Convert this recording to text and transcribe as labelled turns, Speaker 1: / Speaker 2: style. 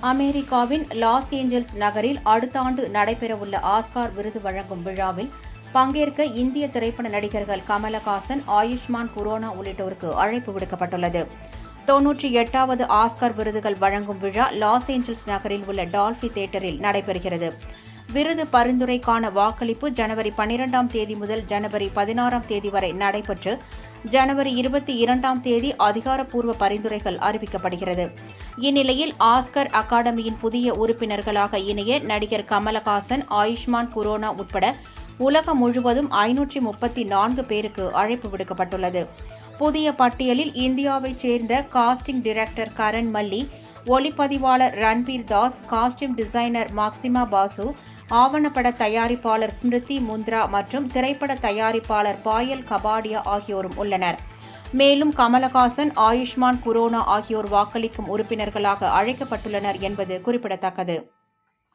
Speaker 1: அமெரிக்காவின் Los Angeles நகரில் அடுத்த ஆண்டு நடைபெறவுள்ள ஆஸ்கார் விருது வழங்கும் விழாவில் பங்கேற்க இந்திய திரைப்பட நடிகர்கள் கமலஹாசன், ஆயுஷ்மான் குரோனா உள்ளிட்டோருக்கு அழைப்பு விடுக்கப்பட்டுள்ளது. 98வது ஆஸ்கார் விருதுகள் வழங்கும் விழா லாஸ் ஏஞ்சல்ஸ் நகரில் உள்ள டால்பி தியேட்டரில் நடைபெறுகிறது. விருது பரிந்துரைக்கான வாக்களிப்பு ஜனவரி 12ஆம் தேதி முதல் ஜனவரி 16ஆம் தேதி வரை நடைபெற்று ஜனவரி 22ஆம் தேதி அதிகாரப்பூர்வ பரிந்துரைகள் அறிவிக்கப்படுகிறது. இந்நிலையில் ஆஸ்கர் அகாடமியின் புதிய உறுப்பினர்களாக இணைய நடிகர் கமலஹாசன், ஆயுஷ்மான் குரோனா உட்பட உலகம் முழுவதும் 534 பேருக்கு அழைப்பு விடுக்கப்பட்டுள்ளது. புதிய பட்டியலில் இந்தியாவைச் சேர்ந்த காஸ்டிங் டைரக்டர் கரண் மல்லி, ஒளிப்பதிவாளர் Ranbir Das, costume designer Maxima Basu, ஆவணப்பட தயாரிப்பாளர் ஸ்மிருதி முந்த்ரா மற்றும் திரைப்பட தயாரிப்பாளர் பாயல் கபாடியா ஆகியோரும் உள்ளனர். மேலும் கமலஹாசன், ஆயுஷ்மான் குரோனா ஆகியோர் வாக்களிக்கும் உறுப்பினர்களாக அழைக்கப்பட்டுள்ளனர் என்பது குறிப்பிடத்தக்கது.